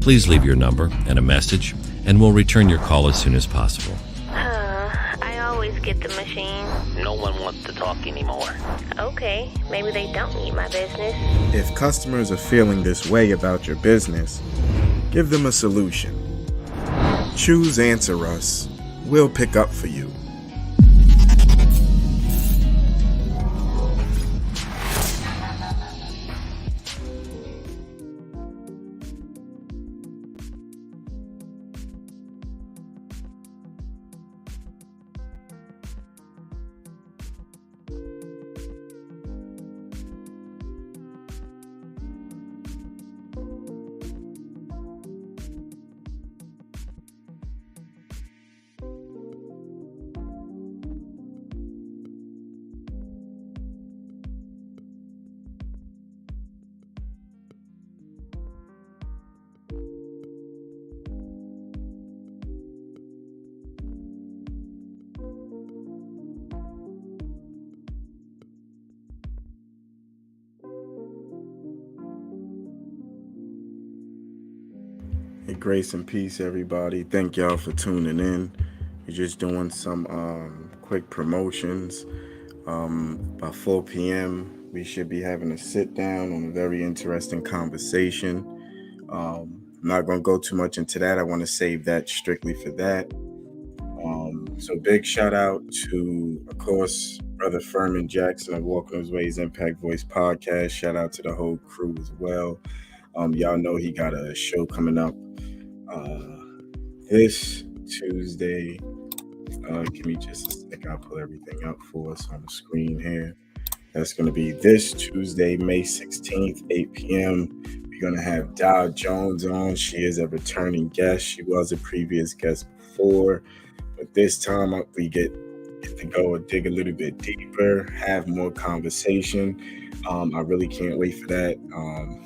Please leave your number and a message, and we'll return your call as soon as possible. I always get the machine. No one wants to talk anymore. Okay, maybe they don't need my business. If customers are feeling this way about your business, give them a solution. Choose Answer Us. We'll pick up for you. Hey, grace and peace, everybody. Thank y'all for tuning in. We're just doing some quick promotions. By 4 p.m., we should be having a sit down on a very interesting conversation. I'm not going to go too much into that. I want to save that strictly for that. So big shout out to, of course, Brother Furman Jackson of Walking His Ways Impact Voice podcast. Shout out to the whole crew as well. Y'all know he got a show coming up this Tuesday. Give me just a second. I'll pull everything up for us on the screen here. That's going to be this Tuesday, May 16th, 8 p.m. We're going to have Dow Jones on. She is a returning guest. She was a previous guest before, but this time we get to go and dig a little bit deeper, have more conversation. I really can't wait for that.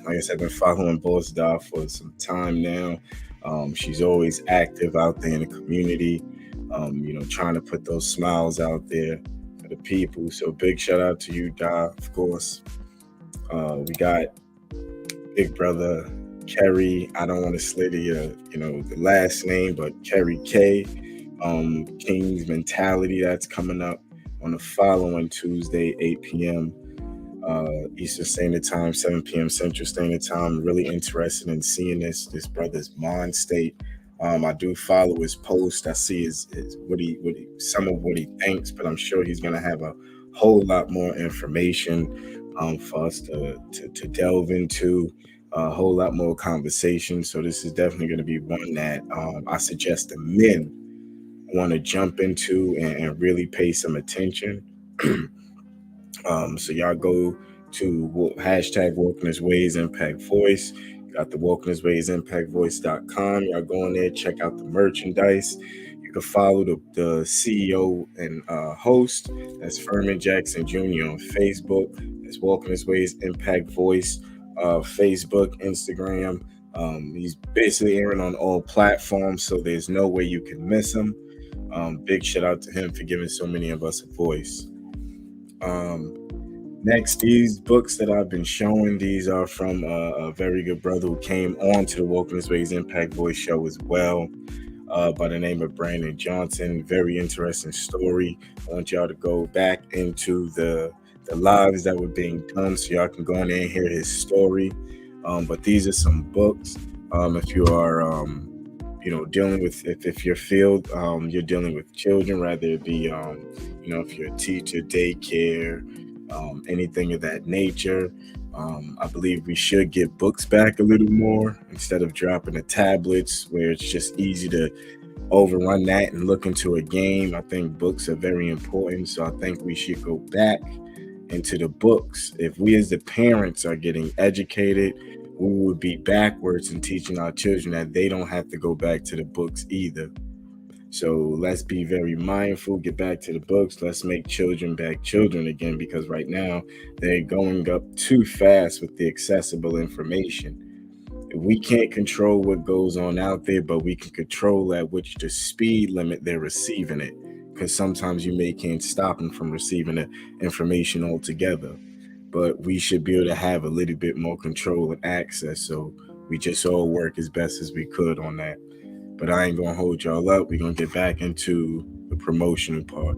Like I said, I've been following Boss Dow for some time now. She's always active out there in the community, trying to put those smiles out there for the people. So big shout out to you, Dow, of course. We got big brother Kerry. I don't want to slay the last name, but Kerry K. King's Mentality. That's coming up on the following Tuesday, 8 p.m. Eastern Standard Time, 7 p.m. Central Standard Time. Really interested in seeing this brother's mind state. I do follow his post. I see his some of what he thinks, but I'm sure he's gonna have a whole lot more information for us to delve into. A whole lot more conversation. So this is definitely going to be one that I suggest the men want to jump into and really pay some attention. So y'all go to hashtag Walking His Ways Impact Voice. You got the Walking His Ways ImpactVoice.com. Y'all go in there, check out the merchandise. You can follow the CEO and host. That's Furman Jackson Jr. on Facebook. That's Walking His Ways Impact Voice. Facebook, Instagram. He's basically airing on all platforms, so there's no way you can miss him. Big shout out to him for giving so many of us a voice. Next, these books that I've been showing, these are from a very good brother who came on to the Walking His Ways Impact Voice show as well. by the name of Brandon Johnson. Very interesting story. I want y'all to go back into the lives that were being done so y'all can go in there and hear his story. But these are some books. If you are dealing with, if your field, you're dealing with children, rather it be, if you're a teacher, daycare, anything of that nature. I believe we should get books back a little more instead of dropping the tablets where it's just easy to overrun that and look into a game. I think books are very important. So I think we should go back into the books. If we as the parents are getting educated, we would be backwards in teaching our children that they don't have to go back to the books either. So let's be very mindful, get back to the books. Let's make children back children again, because right now they're going up too fast with the accessible information. We can't control what goes on out there, but we can control at which the speed limit they're receiving it, because sometimes you can't stop them from receiving the information altogether. But we should be able to have a little bit more control and access, so we just all work as best as we could on that. But I ain't gonna hold y'all up. We're gonna get back into the promotional part.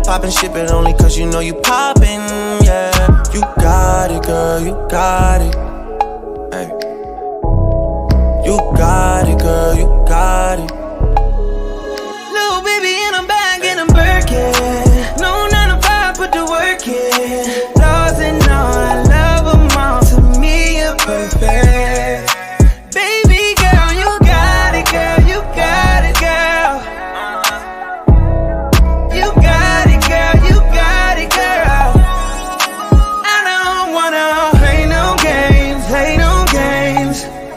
Poppin' shit, but only cause you know you poppin', yeah. You got it, girl, you got it. Hey. You got it, girl, you got it. Little baby in a bag and I'm Birkin. No 9 to 5, put the work in. Flaws and all, I love them all. To me, you're perfect. Baby girl, you got it, girl, you got it, girl. You got it, girl, you got it, girl. I don't wanna play no games,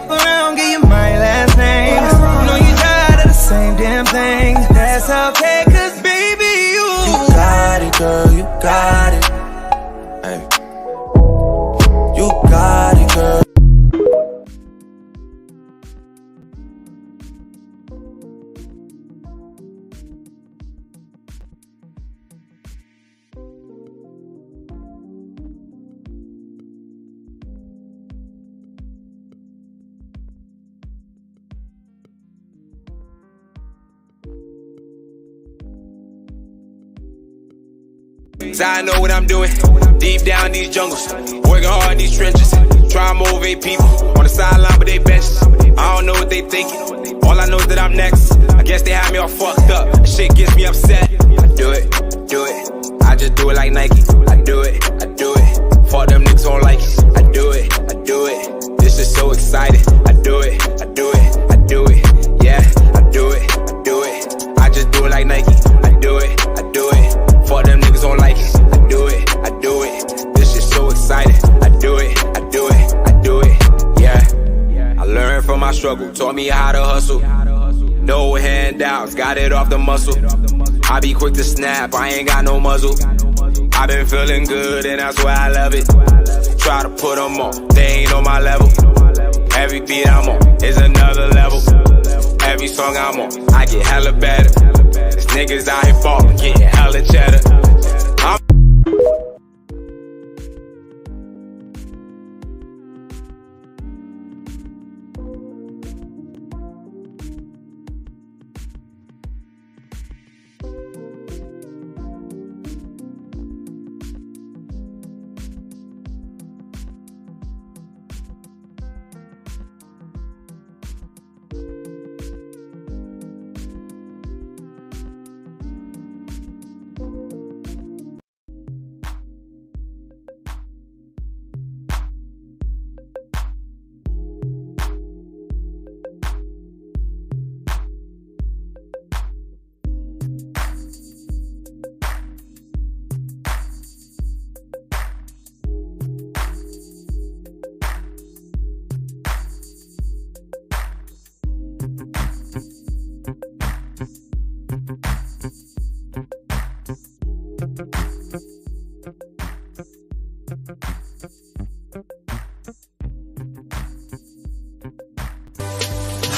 but I don't give you my last name. Know you tired of the same damn thing. That's okay, cause baby, you got it, girl, you got it. Hey. You got it, girl. So I know what I'm doing. Deep down these jungles, working hard in these trenches. Try to motivate people on the sideline, but they benches. I don't know what they thinking. All I know is that I'm next. I guess they have me all fucked up. That shit gets me upset. I do it. I just do it like Nike. I do it. Fuck them niggas on like it. I do it. This is so exciting. I do it. Yeah, I do it. I just do it like Nike. to hustle. No handouts, got it off the muscle. I be quick to snap, I ain't got no muzzle. I been feeling good and that's why I love it. Try to put them on, they ain't on my level. Every beat I'm on is another level. Every song I'm on, I get hella better. These niggas out here falling, getting hella cheddar.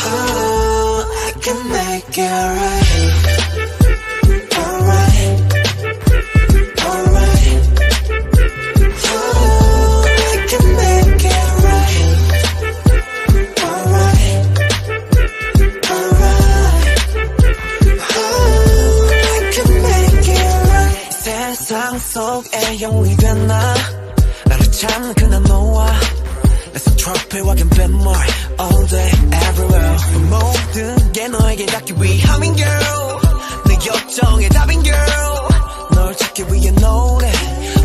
I can make it right. Alright, alright. I can make it right. Alright, alright. I can make it right. 세상 속에 영웅이 됐나 나를 찾는 그날 너와 It's a trophy walking bit more all day everywhere 모든 게 너에게 닿기 위함인 girl 내 요청의 답인 girl 널 찾기 위해 노래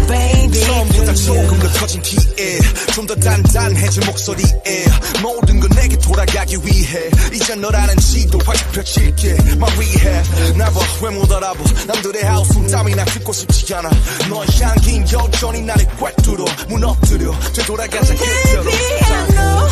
baby 처음보다 조금 더 커진 키에 좀 더 단단해진 목소리에 모든 건 내게 돌아가기 위해 이제 너라는 지도 활짝 펼칠게 My rehab 나봐 왜 못 알아봐 남들의 하우스 땀이나 듣고 싶지 않아 너의 향긴 여전히 나를 꿰뚫어 무너뜨려 되돌아가자 그대로 Baby I know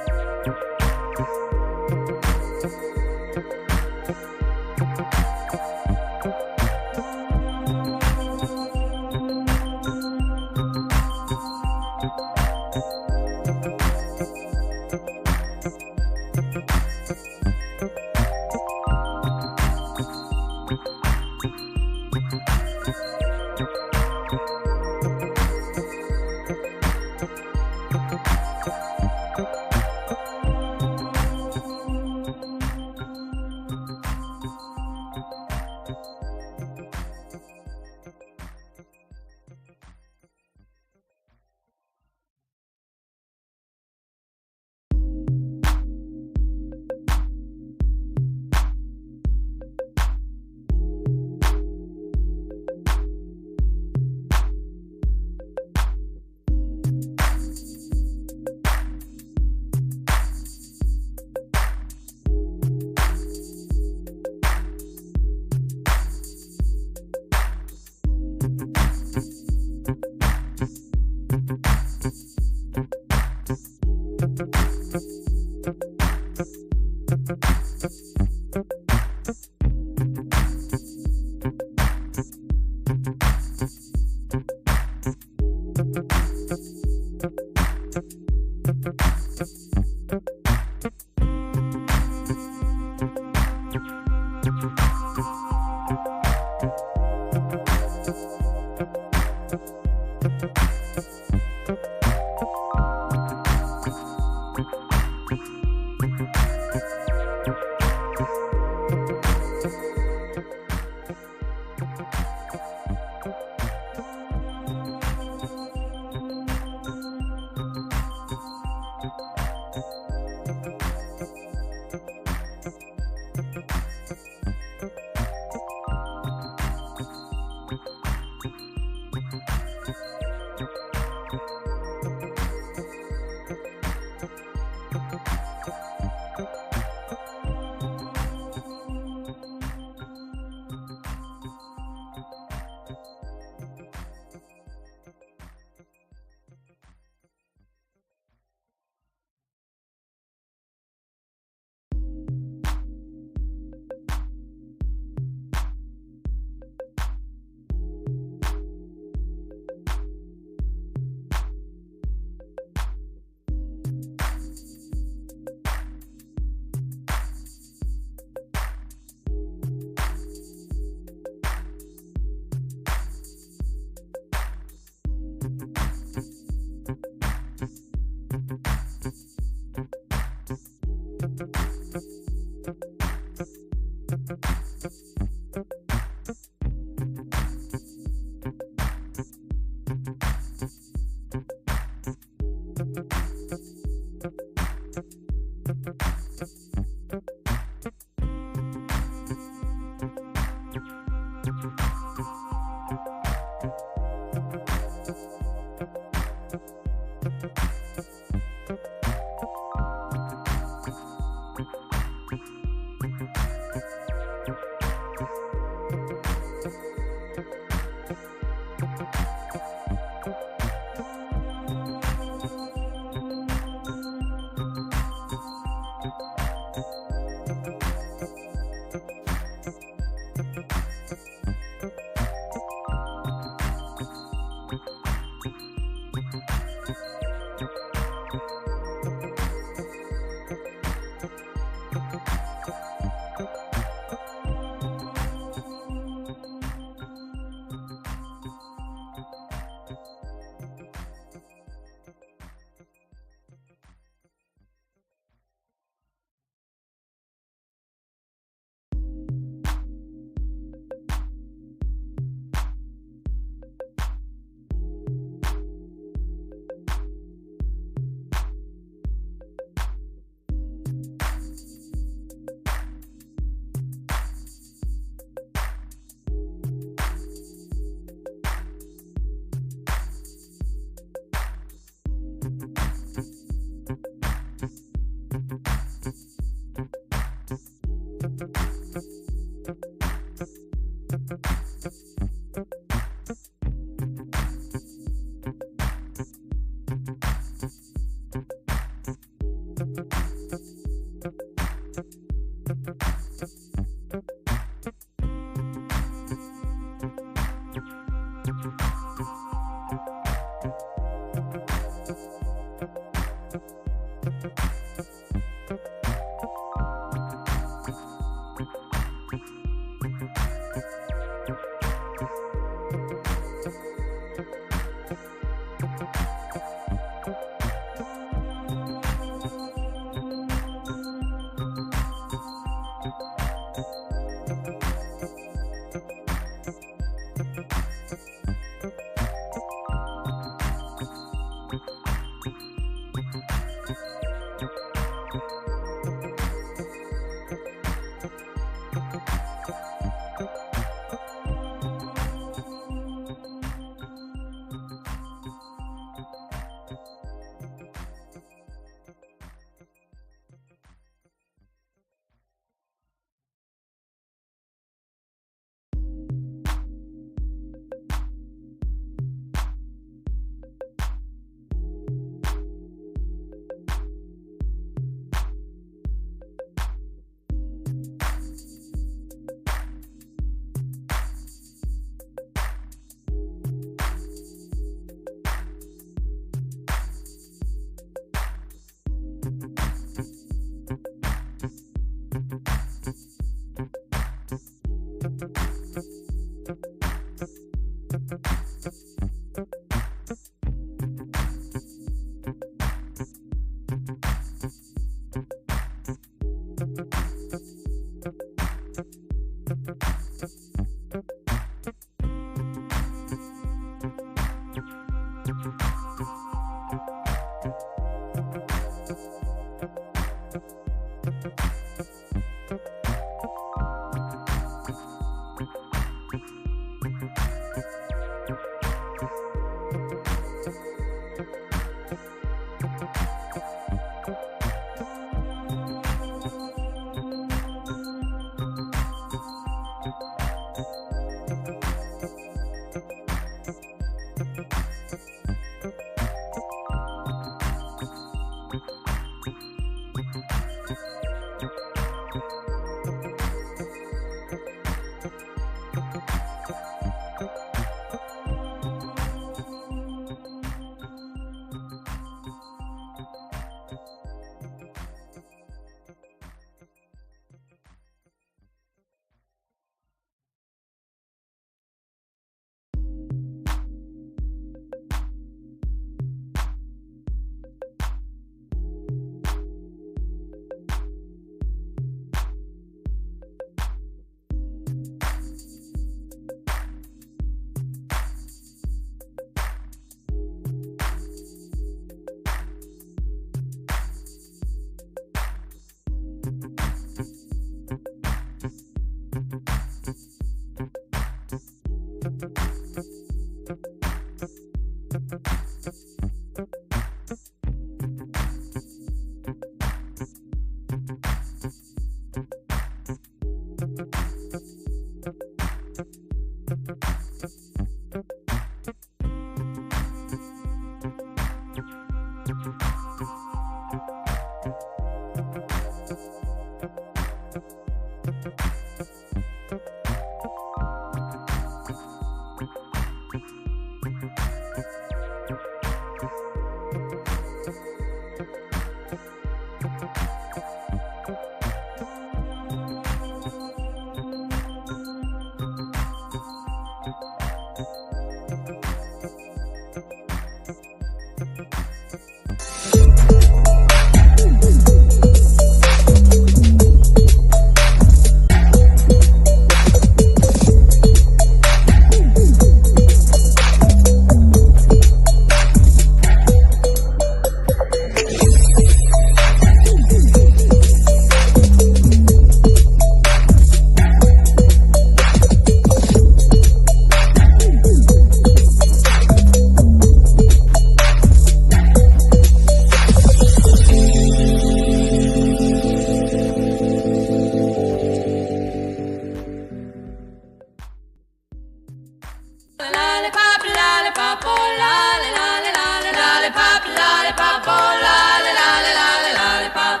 Lollipop, lollipop, oh lolly, lolly, lolly, lollipop, lollipop, oh lolly, lolly, lolly, lollipop.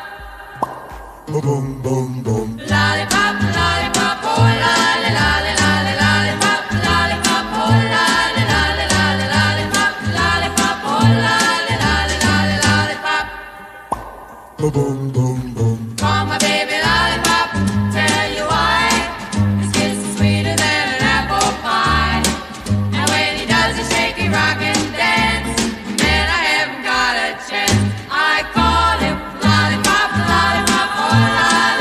Boom, boom, boom. Lollipop, lollipop, oh lolly, lolly, lolly, lollipop, lollipop, oh lolly, lolly, lolly, lollipop, lollipop, oh lolly, lolly, lolly, lollipop. Boom, boom, boom. Call my baby lollipop, tell you why. His kiss is sweeter than an apple pie. And when he does his shaky rock and dance, then I haven't got a chance. I call him lollipop, lollipop, oh lolly.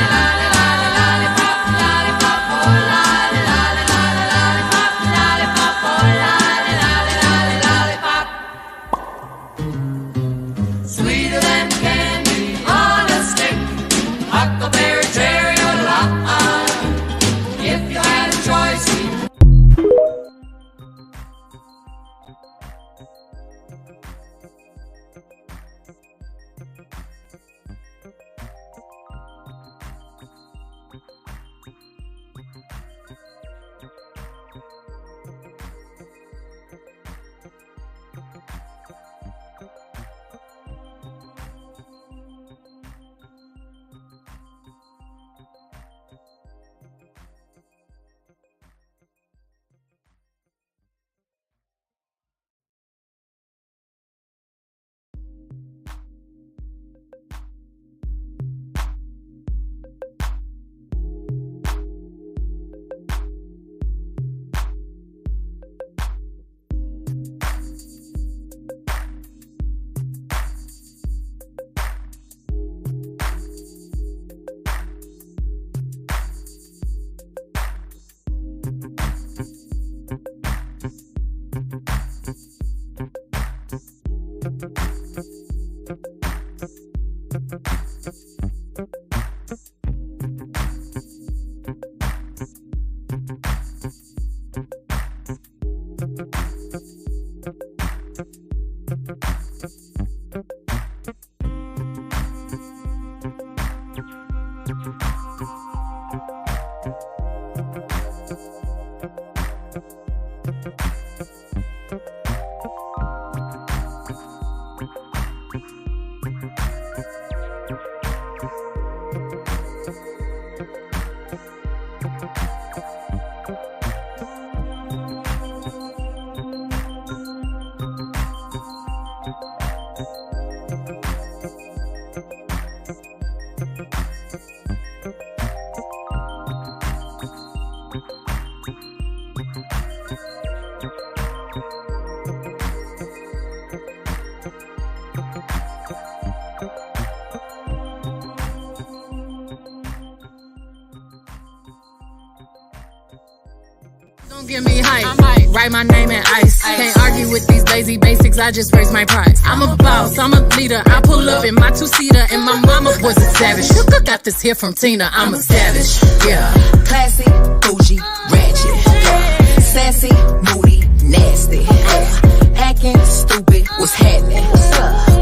Don't give me hype. Write my name in ice. Can't argue with these lazy basics. I just raise my price. I'm a boss. I'm a leader. I pull up in my two-seater, and my mama was a savage. Sugar got this here from Tina. I'm a savage. Yeah. Classy, bougie, ratchet. Yeah. Sassy, moody, nasty. Yeah. Hacking, stupid. What's happening?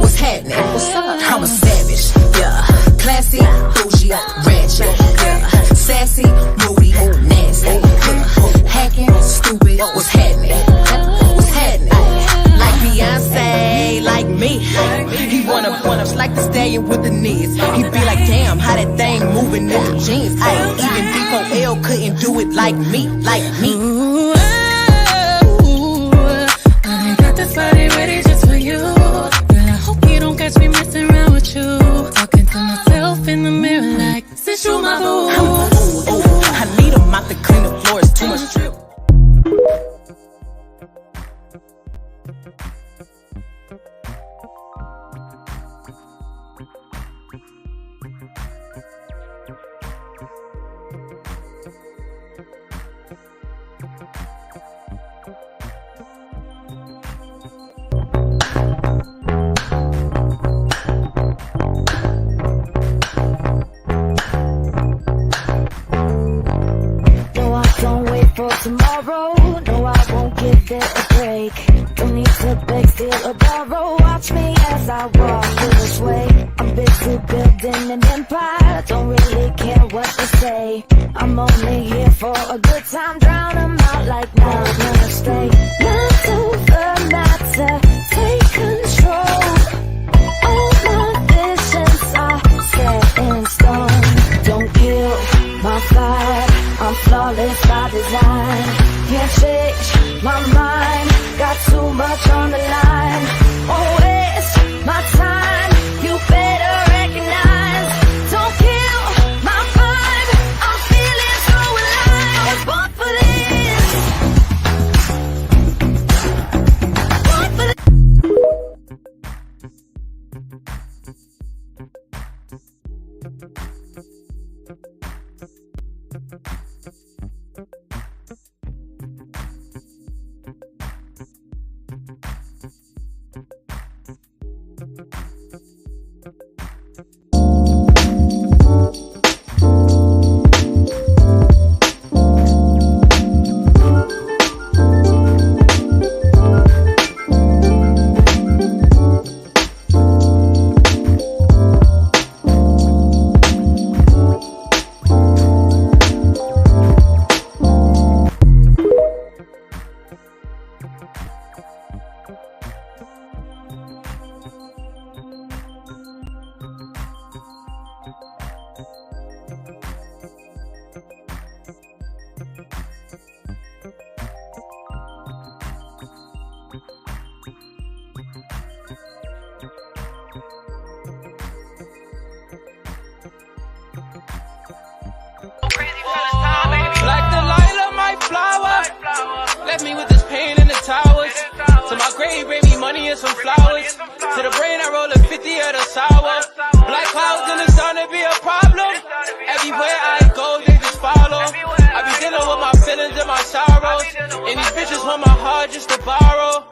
What's happening? I'm a savage. Yeah. Classy, bougie, ratchet. Yeah. Sassy, moody, nasty. Yeah. Hacking, stupid. What's happening? What's happening? Like Beyonce, like me. He wanna like the stallion with the knees. He be like, damn, how that thing moving in the jeans. Even D4L couldn't do it like me, like me. Ooh, I got this body ready just for you. Girl, I hope you don't catch me messing around with you. Talking to myself in the mirror like, since you my boo. I need a mop to clean the floors, too much drip. Tomorrow, no, I won't give it a break. Don't need to beg, steal or borrow. Watch me as I walk this way. I'm busy building an empire. Don't really care what they say. I'm only here for a good time. Drown them out like never stay. Not to the matter, take control. All my visions are set in stone. Don't kill my fire. I'm flawless by design. Can't change my mind. Got too much on the line. Won't waste my time. You better recognize. Don't kill my vibe. I'm feeling so alive. I was born for this. Born for this. Like Delilah, my flower. Left me with this pain in the towers. To my grave, bring me money and some flowers. To the brain, I roll a 50 of the sour. Black clouds in the sun, it be a problem. Everywhere I go, they just follow. I be dealing with my feelings and my sorrows. And these bitches want my heart just to borrow.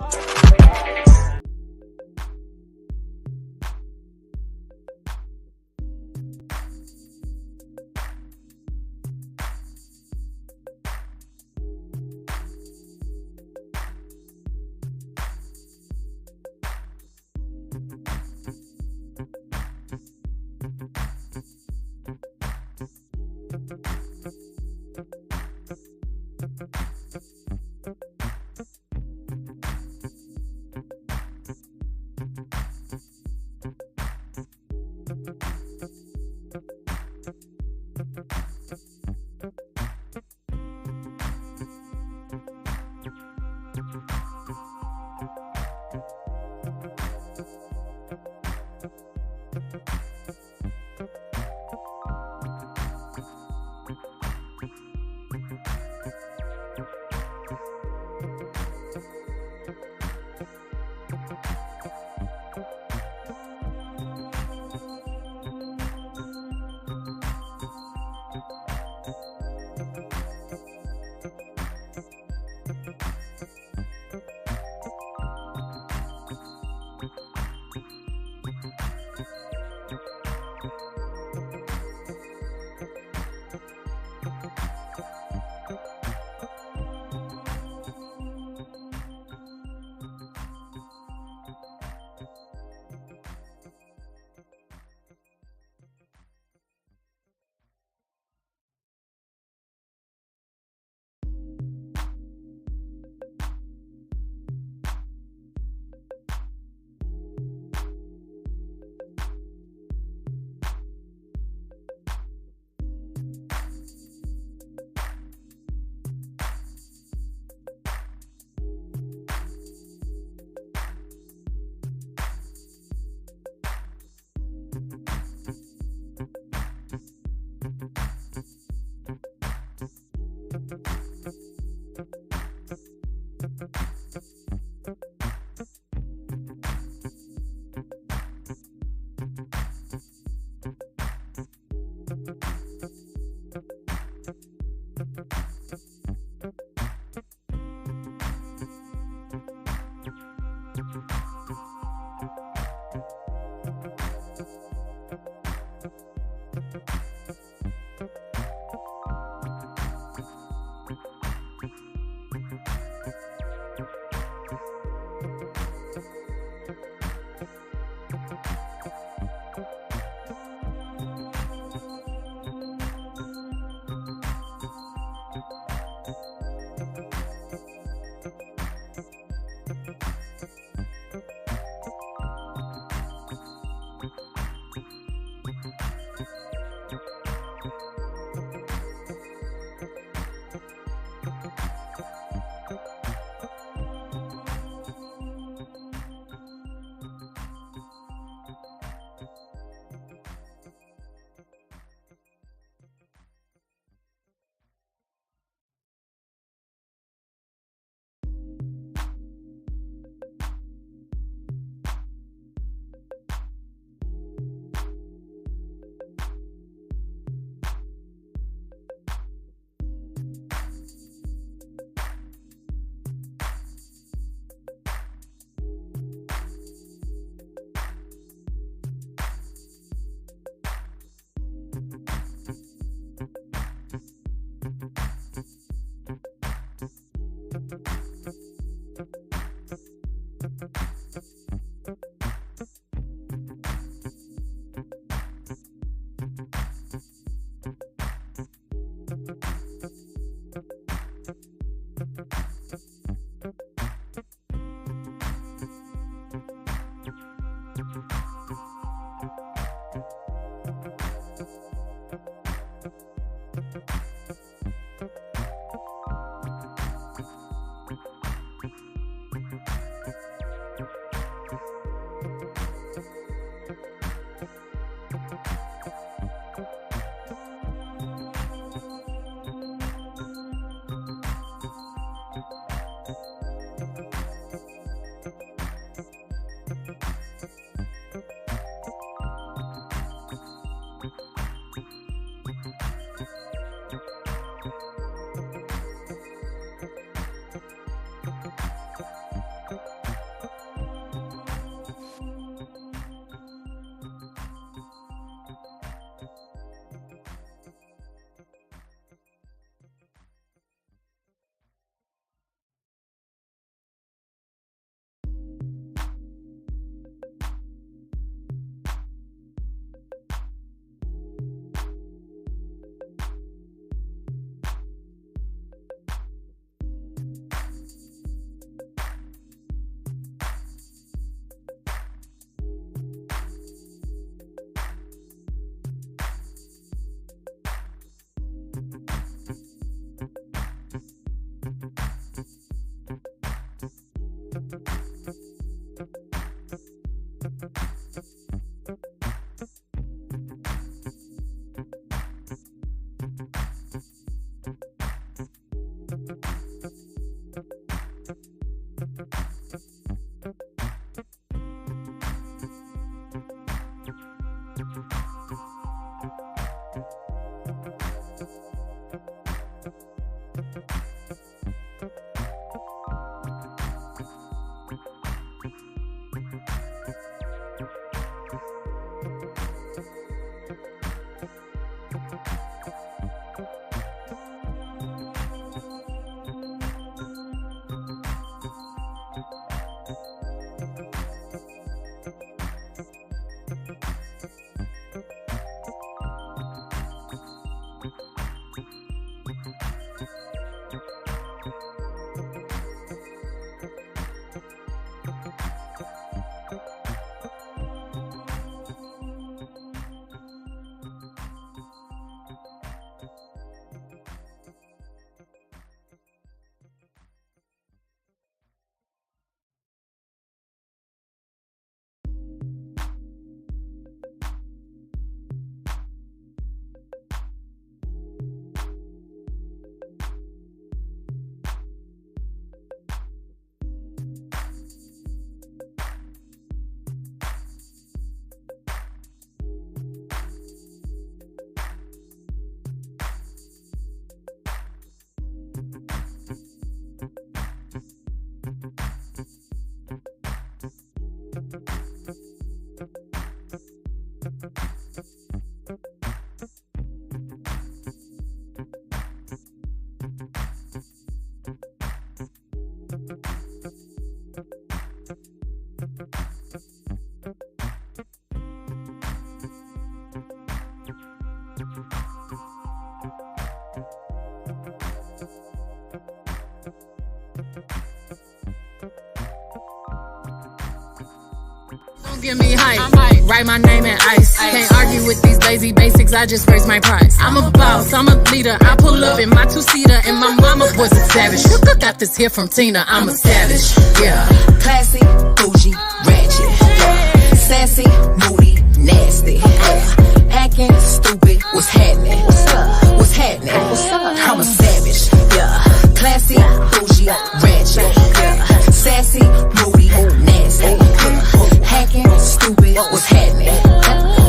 Don't give me hype. Write my name in ice. Can't argue with these lazy basics. I just raise my price. I'm a boss. I'm a leader. I pull up in my two-seater, and my mama was a savage. Got this here from Tina. I'm a savage. Yeah. Classy, bougie, ratchet. Yeah. Sassy, moody, nasty. Yeah. Acting stupid. What's happening? What's up? What's happening? What's up? I'm a savage. Yeah. Classy, bougie, ratchet. Yeah. Sassy, moody, nasty. Yeah. Hacking, stupid. What's happening?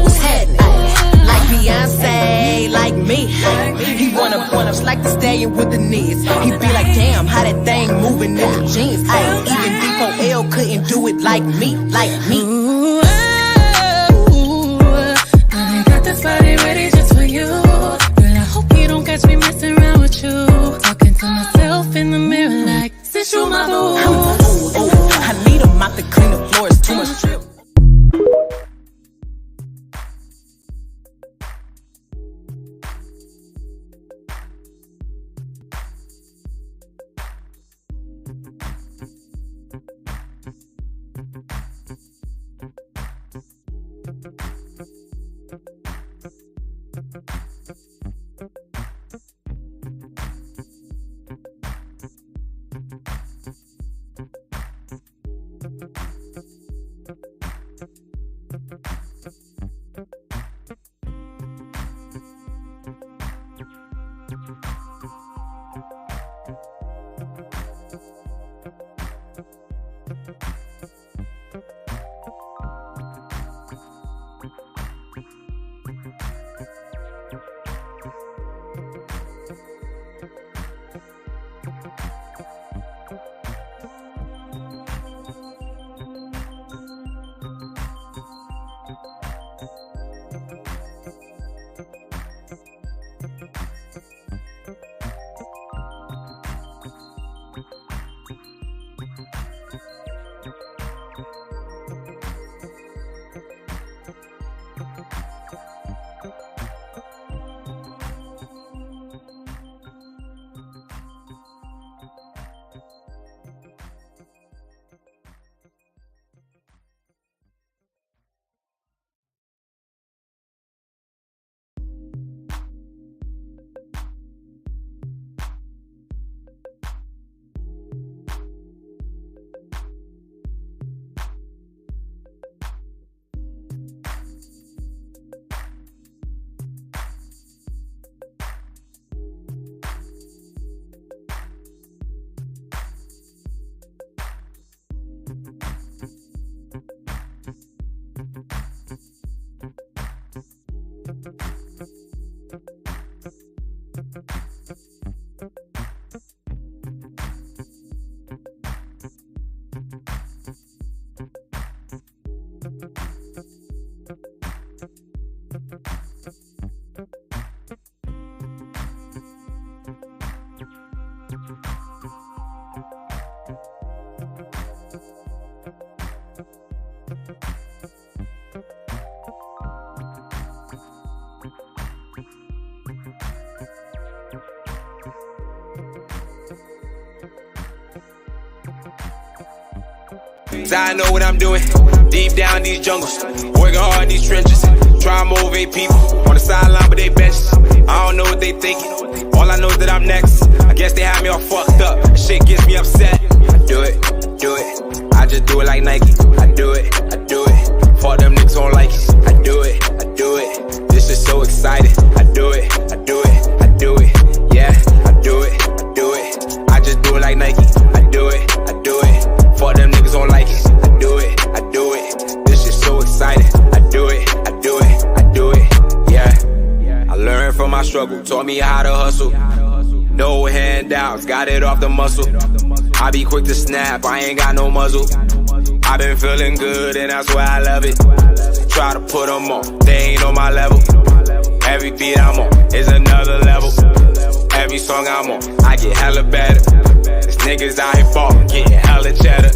What's happening? Like Beyonce, like me. He wanna just like the stallion with the knees. He be like, damn, how that thing moving in the jeans. Even D4L couldn't do it like me, like me. Ooh, I got this body ready just for you. Girl, I hope you don't catch me messing around with you. Talking to myself in the mirror like, since you my boo. I need a mop to clean the floors, too much drip. So I know what I'm doing. Deep down these jungles, working hard in these trenches. Try to motivate people on the sideline, but they benches. I don't know what they thinking. All I know is that I'm next. I guess they have me all fucked up. That shit gets me upset. I do it. I just do it like Nike. I do it. Fuck them niggas don't like it. I do it. This is so exciting. I do it. Yeah, I do it. I just do it like Nike. I do it. Fuck them niggas don't like it. I do it. This is so exciting. I do it. Yeah. I learned from my struggle. Taught me how to hustle. No handouts. Got it off the muscle. I be quick to snap. I ain't got no muzzle. I been feeling good and that's why I love it. Try to put them on. They ain't on my level. Every beat I'm on is another level. Every song I'm on, I get hella better. These niggas out here ballin', getting hella cheddar.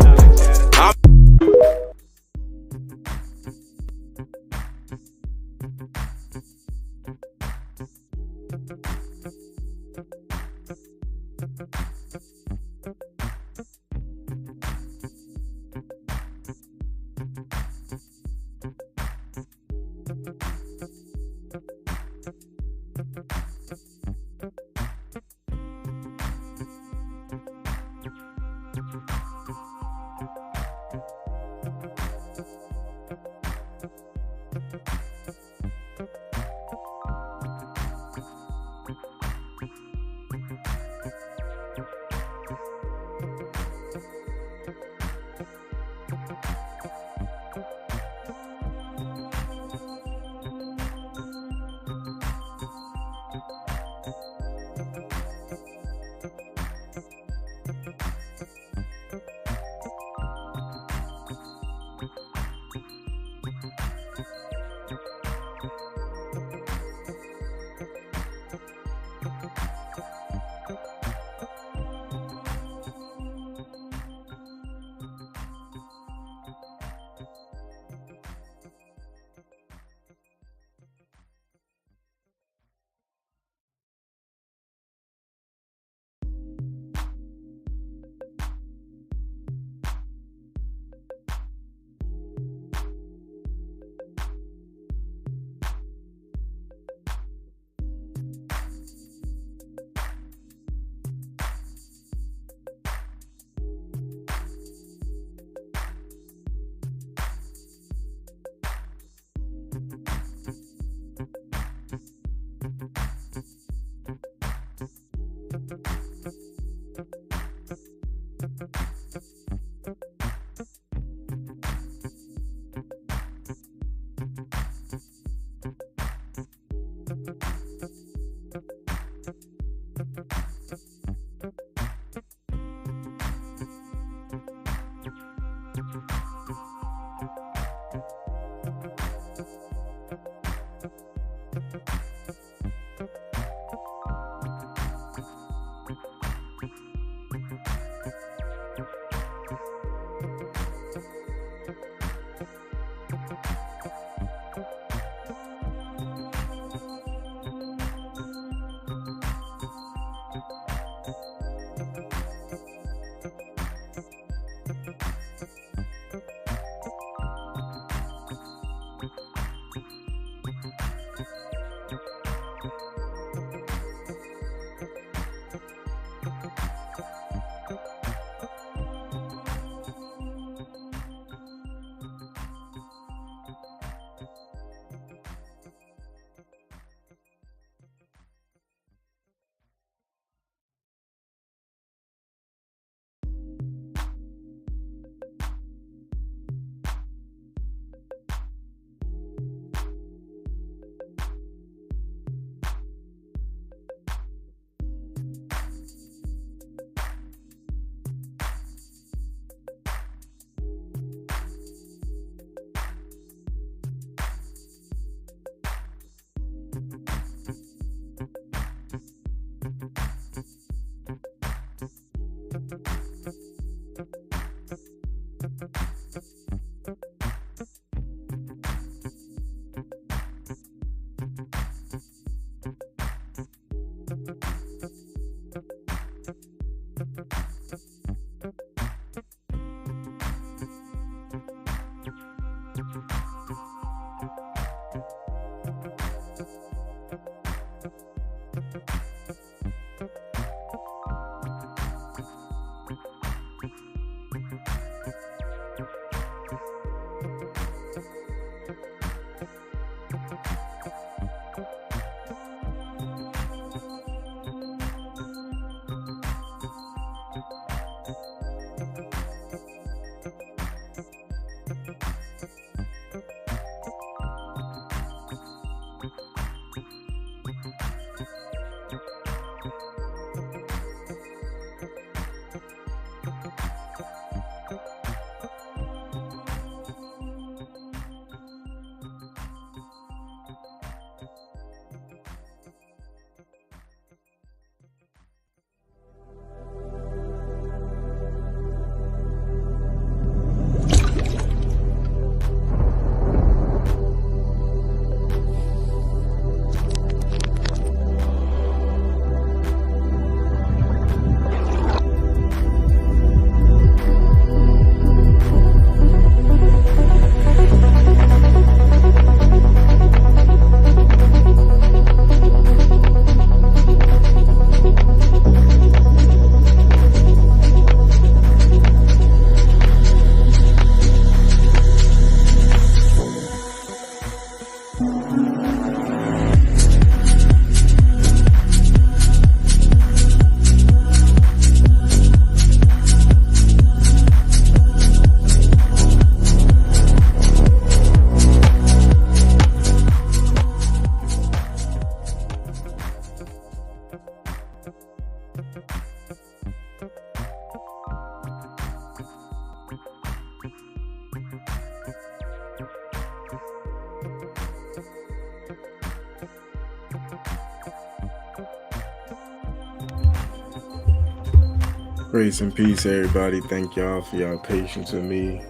Grace and peace, everybody. Thank y'all for y'all patience with me.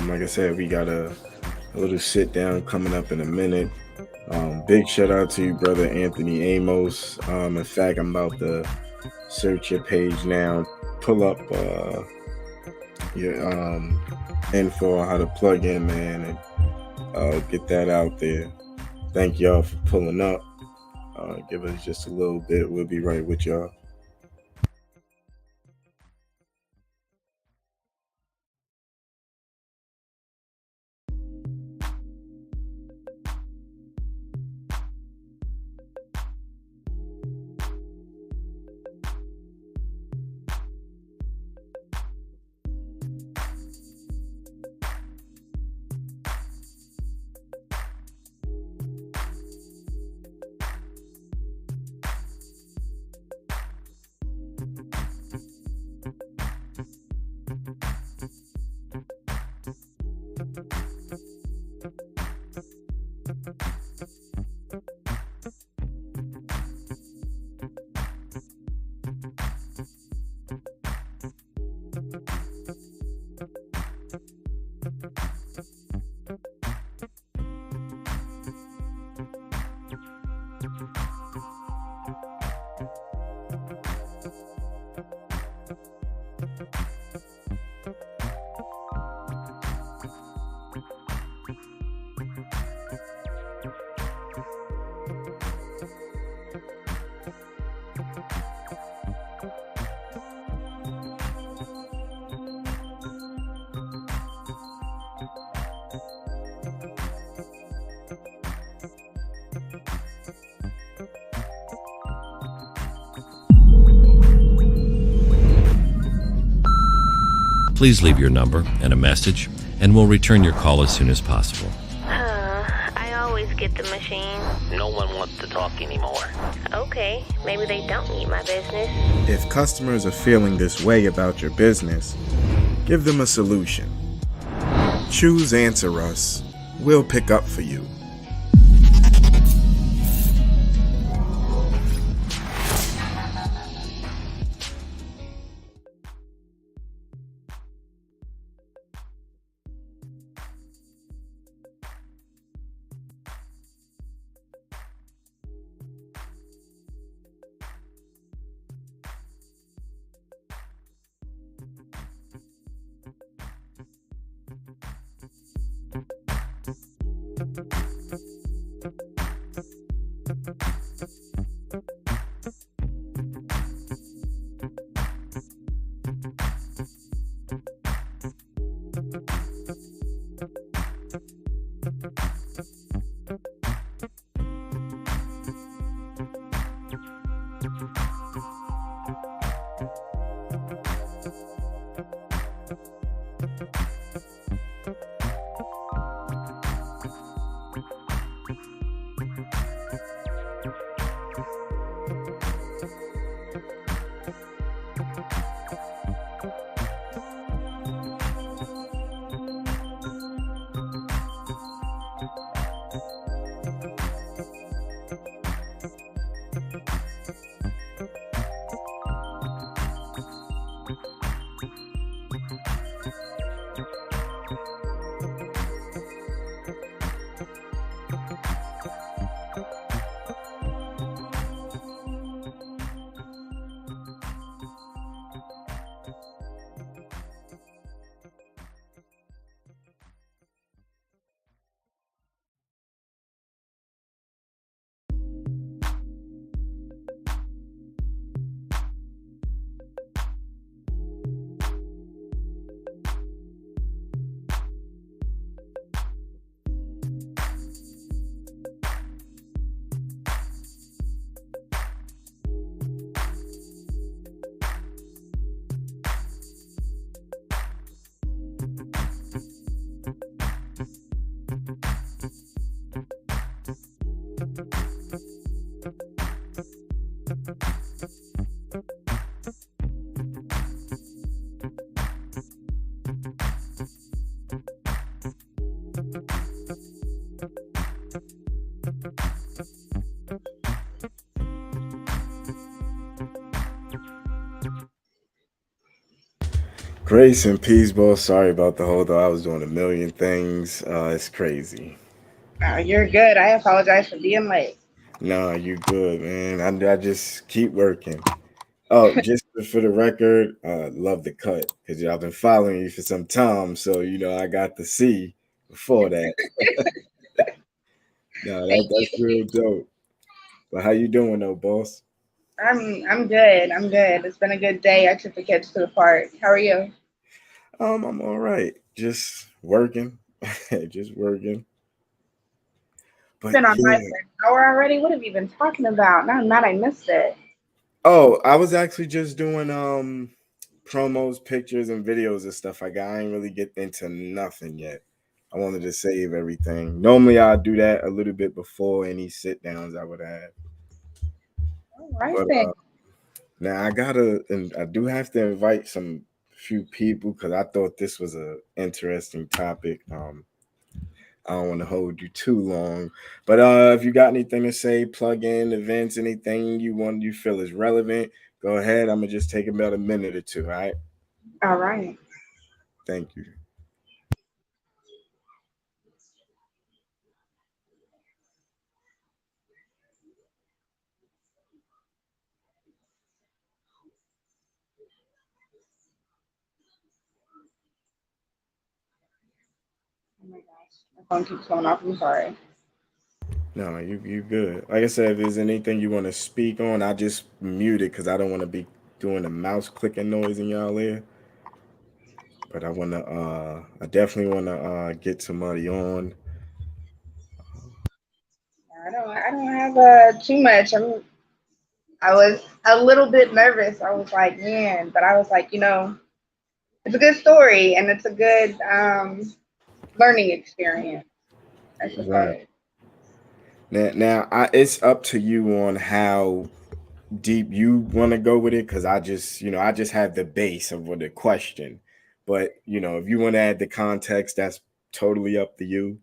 Like I said, we got a little sit down coming up in a minute. Big shout out to you, brother Anthony Amos. In fact, I'm about to search your page now, pull up your info on how to plug in, man, and get that out there. Thank y'all for pulling up. Give us just a little bit. We'll be right with y'all. Please leave your number and a message, and we'll return your call as soon as possible. I always get the machine. No one wants to talk anymore. Okay, maybe they don't need my business. If customers are feeling this way about your business, give them a solution. Choose Answer Us. We'll pick up for you. Grace and peace, boss. Sorry about the hold up. I was doing a million things. It's crazy. Oh, you're good. I apologize for being late. No, you good, man. I just keep working. Oh, just for the record, love the cut because I've been following you for some time, so I got to see before that. No, that's real dope. But how you doing, though, boss? I'm good. I'm good. It's been a good day. I took the kids to the park. How are you? I'm all right. Just working, just working. But been on my for an hour already. What have you been talking about? Now I'm mad I missed it. Oh, I was actually just doing promos, pictures, and videos and stuff like that. I ain't really get into nothing yet. I wanted to save everything. Normally, I'd do that a little bit before any sit downs I would have. All right, but now I do have to invite some few people because I thought this was a interesting topic. I don't want to hold you too long, but if you got anything to say, plug in events, anything you feel is relevant, go ahead. I'm gonna just take about a minute or two. All right. All right. Thank you. Oh my gosh, my phone keeps going off. I'm sorry. No, you good. Like I said, if there's anything you want to speak on, I just mute it because I don't want to be doing the mouse clicking noise in y'all ear. But I definitely want to get somebody on. I don't have too much. I was a little bit nervous. I was like, man, but I was like, it's a good story and it's a good learning experience, I suppose. Right. Now it's up to you on how deep you want to go with it, because I just have the base of what the question, but if you want to add the context, that's totally up to you.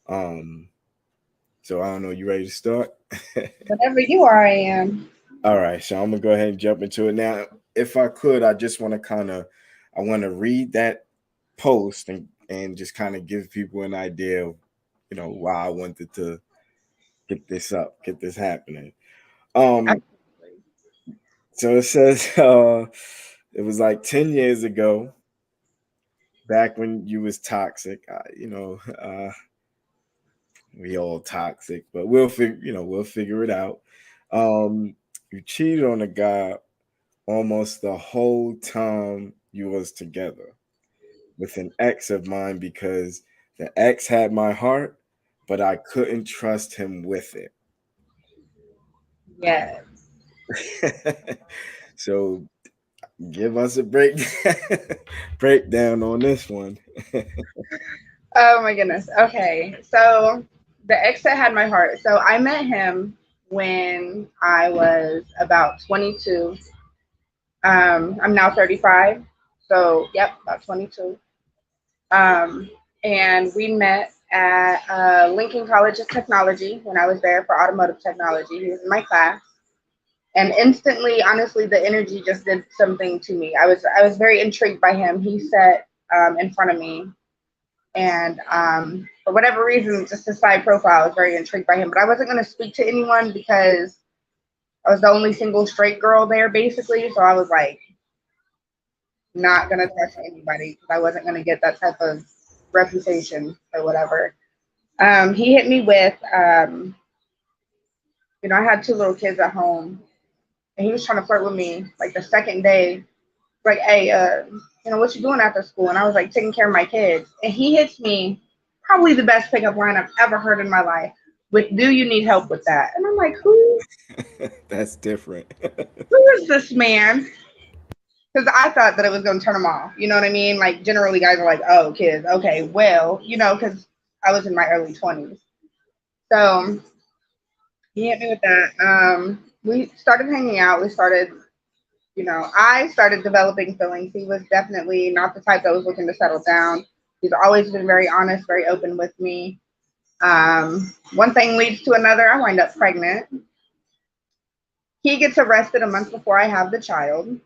So I don't know, you ready to start? Whatever you are, I am. All right, so I'm gonna go ahead and jump into it now. If I could, I just want to read that post and just kind of give people an idea of why I wanted to get this happening. So it says it was like 10 years ago, back when you was toxic. We all toxic, but we'll figure it out. You cheated on a guy almost the whole time you was together with an ex of mine, because the ex had my heart, but I couldn't trust him with it. Yes. So give us a breakdown on this one. Oh my goodness. Okay. So the ex that had my heart. So I met him when I was about 22. I'm now 35. So yep, about 22. And we met at Lincoln College of Technology when I was there for automotive technology. He was in my class. And instantly, honestly, the energy just did something to me. I was very intrigued by him. He sat in front of me, and for whatever reason, just his side profile, I was very intrigued by him. But I wasn't going to speak to anyone because I was the only single straight girl there, basically. So I was like, not going to touch anybody because I wasn't going to get that type of reputation or whatever. He hit me with, I had 2 little kids at home. And he was trying to flirt with me like the second day. Like, hey, what you doing after school? And I was like, taking care of my kids. And he hits me, probably the best pickup line I've ever heard in my life, with, do you need help with that? And I'm like, who? That's different. Who is this man? Because I thought that it was going to turn him off. You know what I mean? Like, generally guys are like, oh, kids. Okay, well, because I was in my early 20s. So he hit me with that. We started hanging out. We started, I started developing feelings. He was definitely not the type that was looking to settle down. He's always been very honest, very open with me. One thing leads to another. I wind up pregnant. He gets arrested a month before I have the child.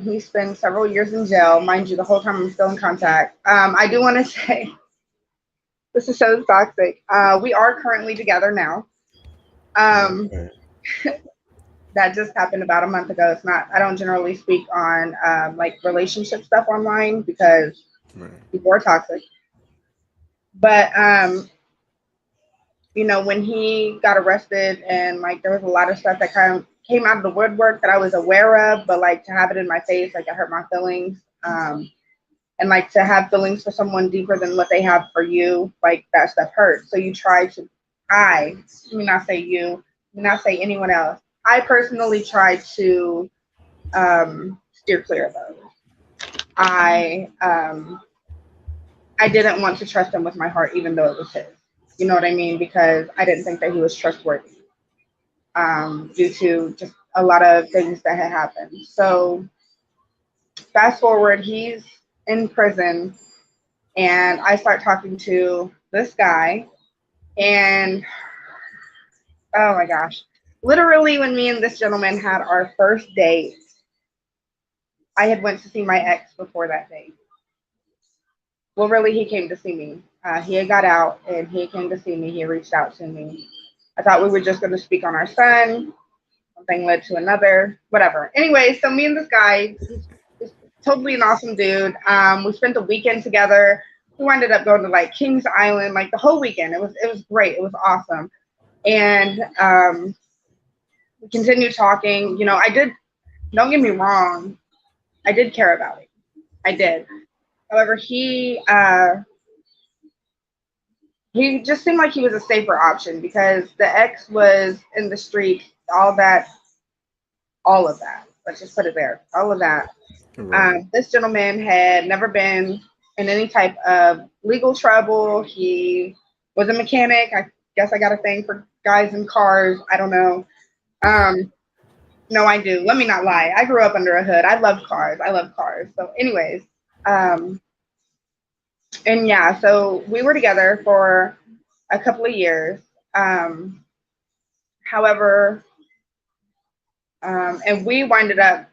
He spent several years in jail. Mind you, the whole time I'm still in contact. I do want to say, this is so toxic. We are currently together now. That just happened about a month ago. I don't generally speak on like relationship stuff online because people are toxic. But when he got arrested and like there was a lot of stuff that kind of came out of the woodwork that I was aware of, but like to have it in my face, like it hurt my feelings. And like to have feelings for someone deeper than what they have for you, like that stuff hurts. So you try to, let me not say you, let me not say anyone else. I personally try to steer clear of those. I didn't want to trust him with my heart, even though it was his. You know what I mean? Because I didn't think that he was trustworthy due to just a lot of things that had happened. So fast forward, he's in prison and I start talking to this guy and oh my gosh, literally when me and this gentleman had our first date, I had went to see my ex before that date. Well, really, he came to see me. He had got out and he came to see me. He reached out to me. I thought we were just going to speak on our son. Something led to another, whatever. Anyway, so me and this guy, he's totally an awesome dude. We spent the weekend together. We ended up going to like Kings Island, like the whole weekend. It was great. It was awesome. And we continued talking. I did, don't get me wrong, I did care about it. I did. However, he just seemed like he was a safer option because the ex was in the street, all of that. Let's just put it there. All of that. Right. This gentleman had never been in any type of legal trouble. He was a mechanic. I guess I got a thing for guys in cars. I don't know. No, I do. Let me not lie. I grew up under a hood. I love cars. I love cars. So, anyways, and yeah, so we were together for a couple of years. However, and we winded up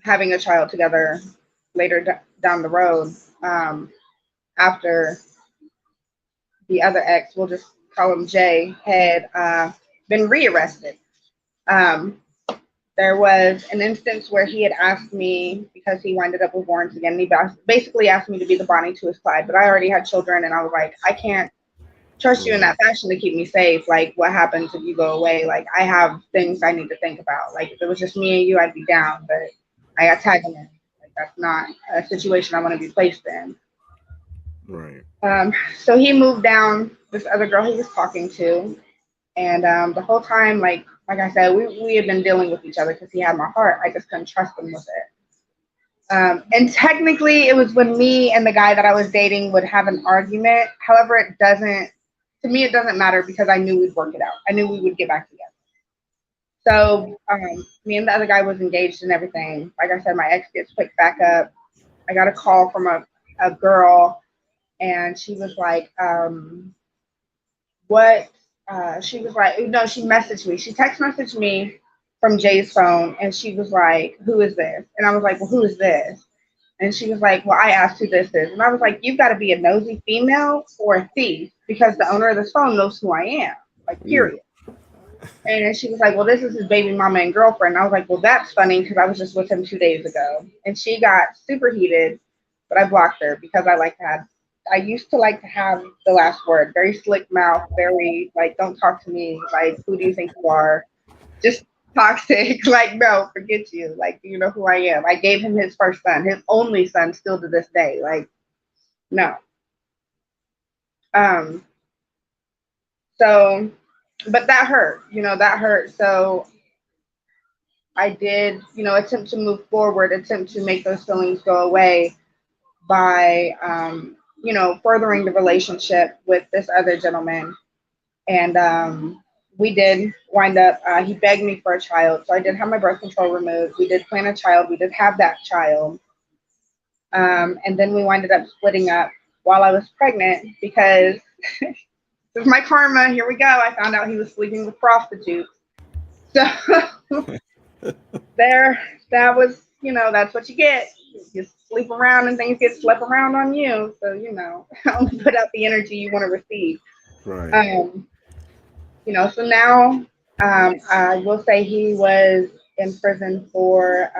having a child together later down the road, after the other ex, we'll just call him Jay, had been rearrested. There was an instance where he had asked me, because he winded up with warrants again, and he basically asked me to be the Bonnie to his Clyde, but I already had children, and I was like, I can't trust you in that fashion to keep me safe. Like, what happens if you go away? Like, I have things I need to think about. Like, if it was just me and you, I'd be down, but I got tagged in. Like, that's not a situation I want to be placed in. Right. So he moved down this other girl he was talking to, and the whole time, like I said, we had been dealing with each other because he had my heart. I just couldn't trust him with it. And technically, it was when me and the guy that I was dating would have an argument. However, it doesn't matter because I knew we'd work it out. I knew we would get back together. So me and the other guy was engaged and everything. Like I said, my ex gets picked back up. I got a call from a girl, and she was like, what? She was like, no, she messaged me. She text messaged me from Jay's phone, and she was like, who is this? And I was like, well, who is this? And she was like, well, I asked who this is. And I was like, you've got to be a nosy female or a thief, because the owner of this phone knows who I am, like, period. And she was like, well, this is his baby mama and girlfriend. And I was like, well, that's funny, because I was just with him 2 days ago. And she got super heated, but I blocked her because I used to like to have the last word. Very slick mouth, very like, don't talk to me. Like, who do you think you are? Just toxic. Like, no, forget you. Like, do you know who I am? I gave him his first son, his only son, still to this day. Like, no. So, but that hurt, that hurt. So I did, attempt to move forward, attempt to make those feelings go away by, furthering the relationship with this other gentleman. And we did wind up, he begged me for a child. So I did have my birth control removed. We did plan a child. We did have that child. And then we winded up splitting up while I was pregnant because this is my karma. Here we go. I found out he was sleeping with prostitutes. So that was, that's what you get. You sleep around and things get slept around on you. So, only put out the energy you want to receive. Right. So now I will say he was in prison for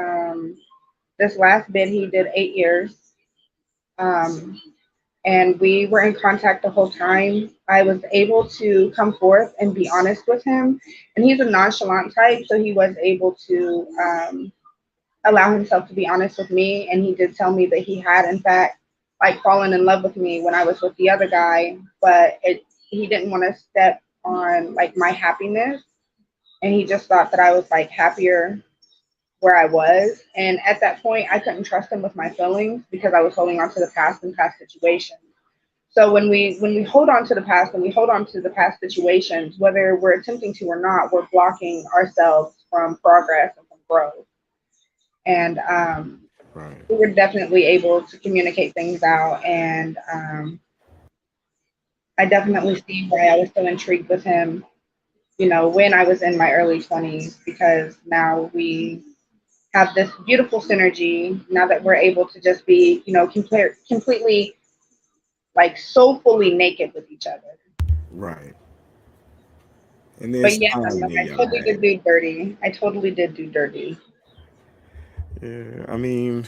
this last bid. He did 8 years. And we were in contact the whole time. I was able to come forth and be honest with him. And he's a nonchalant type, so he was able to allow himself to be honest with me. And he did tell me that he had, in fact, like, fallen in love with me when I was with the other guy, but he didn't want to step on, like, my happiness. And he just thought that I was, like, happier where I was. And at that point, I couldn't trust him with my feelings because I was holding on to the past and past situations. So when we hold on to the past and we hold on to the past situations, whether we're attempting to or not, we're blocking ourselves from progress and from growth. And we were definitely able to communicate things out. And I definitely see why I was so intrigued with him, when I was in my early 20s, because now we have this beautiful synergy now that we're able to just be, completely, like, soulfully naked with each other. Right. But yeah, I totally did do dirty. I totally did do dirty. Yeah, I mean,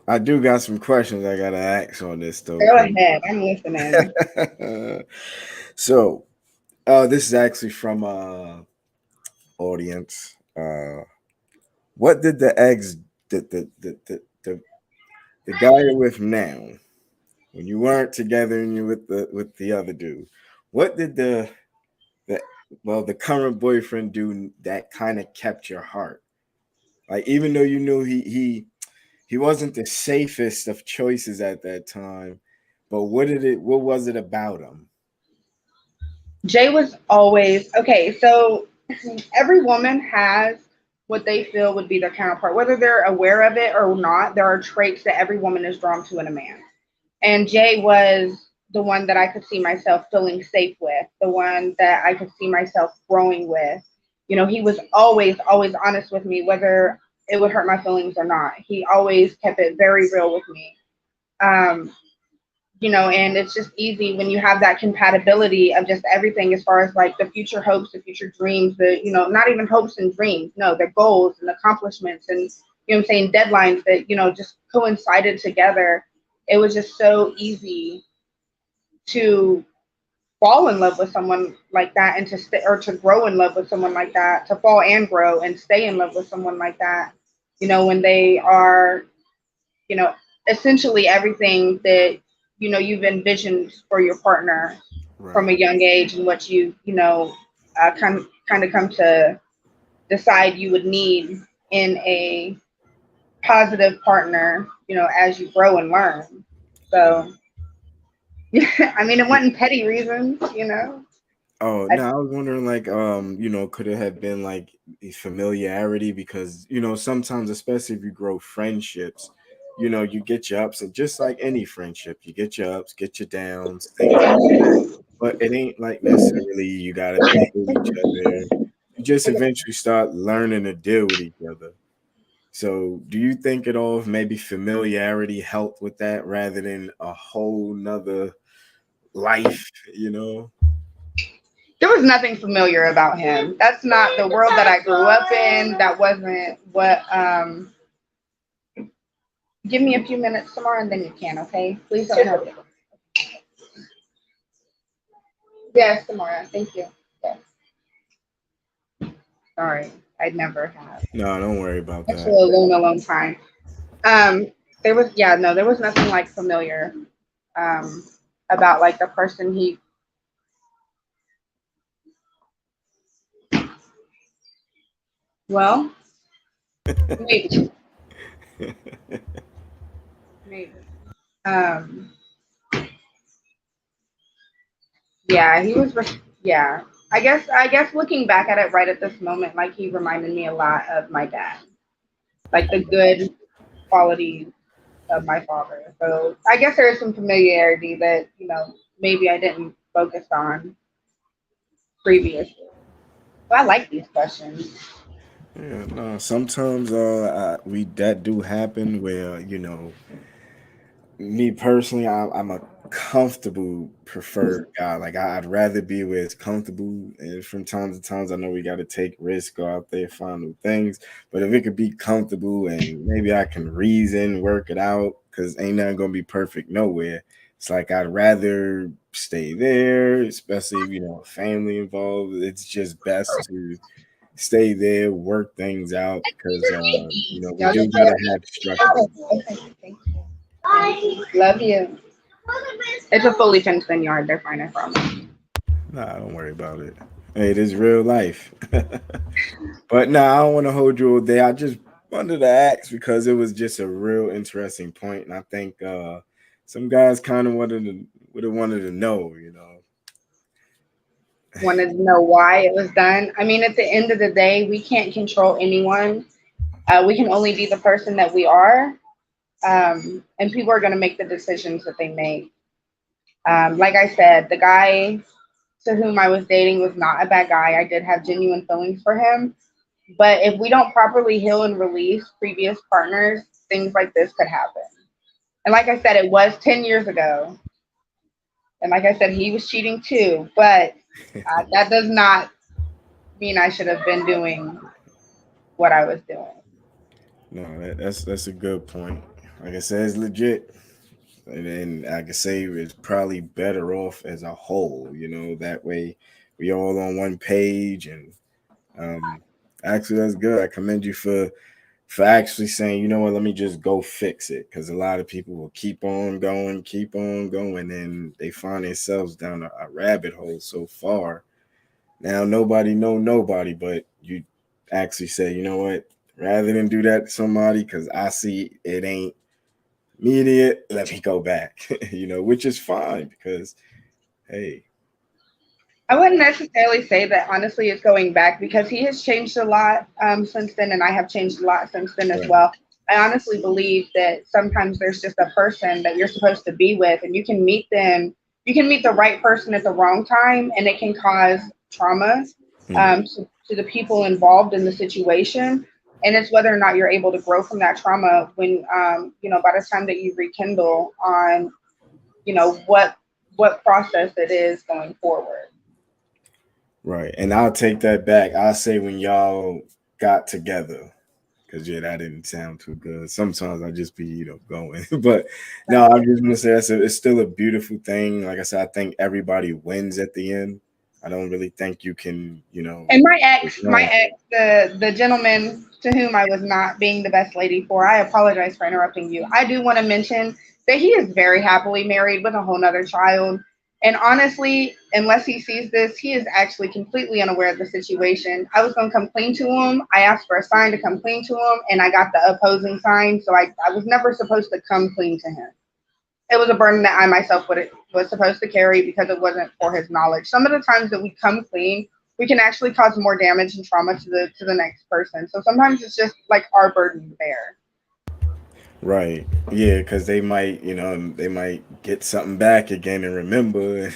I do got some questions I gotta ask on this though. Go ahead, I'm listening. So, this is actually from audience. What did the ex, the guy you're with now, when you weren't together and you're with the other dude, what did the current boyfriend do that kind of kept your heart? Like, even though you knew he he wasn't the safest of choices at that time. But what was it about him? Jay was always okay. So every woman has what they feel would be their counterpart, whether they're aware of it or not. There are traits that every woman is drawn to in a man. And Jay was the one that I could see myself feeling safe with, the one that I could see myself growing with. You know, he was always, always honest with me, whether it would hurt my feelings or not. He always kept it very real with me. You know, and it's just easy when you have that compatibility of just everything as far as like the future hopes, the future dreams, the, you know, not even hopes and dreams, no, the goals and accomplishments and, you know what I'm saying, deadlines that, you know, just coincided together. It was just so easy to fall in love with someone like that and to stay, or to grow in love with someone like that, to fall and grow and stay in love with someone like that, you know, when they are, you know, essentially everything that, you know, you've envisioned for your partner from a young age, and what you know, kind of come to decide you would need in a positive partner, you know, as you grow and learn. So, I mean, it wasn't petty reasons, you know. Oh, no, I was wondering, like, you know, could it have been like a familiarity? Because, you know, sometimes, especially if you grow friendships, you know, you get your ups, and just like any friendship, you get your ups, get your downs, things like that. But it ain't like necessarily you gotta be with each other. You just eventually start learning to deal with each other. So, do you think at all if maybe familiarity helped with that rather than a whole nother life, you know? There was nothing familiar about him. That's not the world that I grew up in. That wasn't what. Give me a few minutes tomorrow, and then you can. Okay, please don't hurt it. Yes, tomorrow. Thank you. Yes. Sorry, I'd never have. No, don't worry about that. Actually, a long time. There was, yeah, no, there was nothing like familiar about like the person he. Well, maybe. Maybe. Yeah, he was. Yeah, I guess looking back at it right at this moment, like he reminded me a lot of my dad, like the good qualities of my father. So I guess there is some familiarity that, you know, maybe I didn't focus on previously. But I like these questions. Yeah, no, sometimes we that do happen where, you know, me personally, I'm a comfortable preferred guy. Like I'd rather be where it's comfortable. And from time to times, I know we got to take risks, go out there, find new things. But if it could be comfortable and maybe I can reason, work it out, because ain't nothing gonna be perfect nowhere. It's like I'd rather stay there, especially if, you know, family involved. It's just best to stay there, work things out, because you know, we do gotta have structure. Okay, thank you. Love you. It's a fully fenced in yard. They're fine, I promise. Nah, don't worry about it. Hey, it is real life. But nah, I don't want to hold you all day. I just wanted to ask because it was just a real interesting point, and I think some guys kind of would have wanted to know, you know. Wanted to know why it was done. I mean, at the end of the day, we can't control anyone. We can only be the person that we are. And people are going to make the decisions that they make. Like I said, the guy to whom I was dating was not a bad guy. I did have genuine feelings for him. But if we don't properly heal and release previous partners, things like this could happen. And like I said, it was 10 years ago. And like I said, he was cheating too. But that does not mean I should have been doing what I was doing. No, that's a good point. Like I said, it's legit. And then I could say it's probably better off as a whole, you know, that way we all on one page. And actually that's good. I commend you for actually saying, you know what, let me just go fix it. Because a lot of people will keep on going, and they find themselves down a rabbit hole so far. Now nobody know nobody, but you actually say, you know what, rather than do that to somebody because I see it ain't immediate, let me go back, which is fine because, hey. I wouldn't necessarily say that honestly it's going back because he has changed a lot since then, and I have changed a lot since then as well. I honestly believe that sometimes there's just a person that you're supposed to be with, and you can meet the right person at the wrong time, and it can cause trauma to the people involved in the situation. And it's whether or not you're able to grow from that trauma when, by the time that you rekindle on, what process it is going forward. Right. And I'll take that back. I'll say when y'all got together, because, that didn't sound too good. Sometimes I just be, going. But no, I'm just going to say it's still a beautiful thing. Like I said, I think everybody wins at the end. I don't really think you can, And my ex, the gentleman to whom I was not being the best lady for, I apologize for interrupting you. I do want to mention that he is very happily married with a whole nother child. And honestly, unless he sees this, he is actually completely unaware of the situation. I was going to come clean to him. I asked for a sign to come clean to him, and I got the opposing sign. So I was never supposed to come clean to him. It was a burden that I myself was supposed to carry because it wasn't for his knowledge. Some of the times that we come clean, we can actually cause more damage and trauma to the next person. So sometimes it's just like our burden to bear. Right. Yeah, because they might, they might get something back again and remember,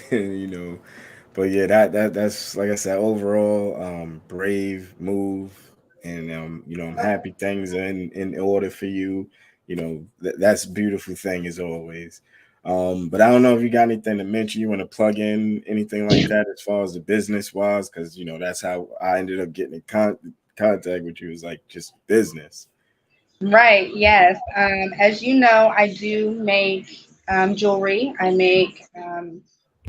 But yeah, that's like I said, overall, brave move, and I'm happy things are in order for you. That's a beautiful thing as always. But I don't know if you got anything to mention. You want to plug in anything like that as far as the business wise, because that's how I ended up getting in contact with you. Is like just business. Right. Yes. As you know, I do make jewelry. I make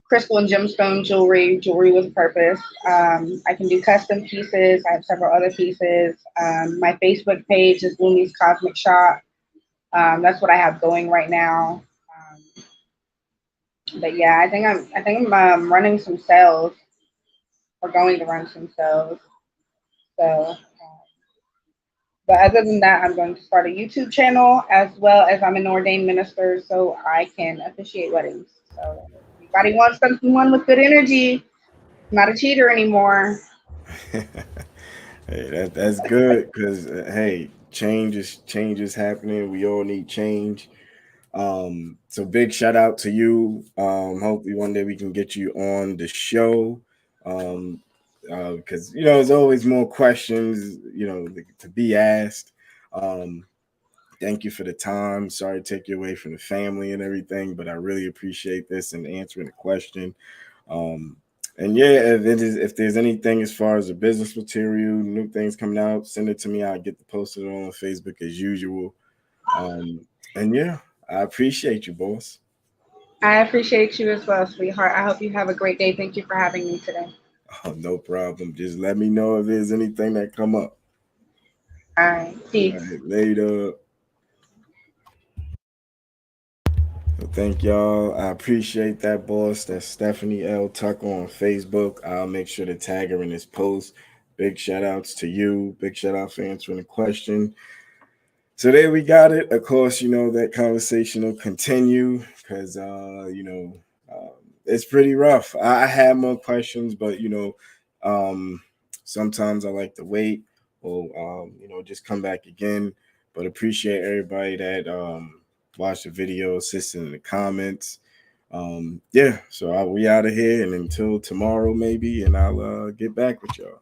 crystal and gemstone jewelry with a purpose. I can do custom pieces. I have several other pieces. My Facebook page is Lumi's Cosmic Shop. That's what I have going right now. But yeah, I think I'm running some sales, or going to run some sales. So. But other than that, I'm going to start a YouTube channel, as well as I'm an ordained minister, so I can officiate weddings. So if anybody wants someone with good energy, not a cheater anymore. Hey, that's good because hey, change is happening. We all need change. So big shout out to you. Hopefully one day we can get you on the show. Because there's always more questions to be asked. Thank you for the time. Sorry to take you away from the family and everything, but I really appreciate this and answering the question. And yeah, if there's anything as far as the business material, new things coming out, send it to me. I'll get the posted on Facebook as usual. And yeah, I appreciate you, boss. I appreciate you as well, sweetheart. I hope you have a great day. Thank you for having me today. Oh, no problem. Just let me know if there's anything that come up. All right. Peace. All right, later. So thank y'all. I appreciate that, boss. That's Stephanie L. Tucker on Facebook. I'll make sure to tag her in this post. Big shout outs to you. Big shout out for answering the question. So there we got it. Of course, that conversation will continue because, it's pretty rough. I have more questions, but, sometimes I like to wait or, just come back again. But appreciate everybody that watched the video, assisting in the comments. So we out of here, and until tomorrow maybe, and I'll get back with y'all.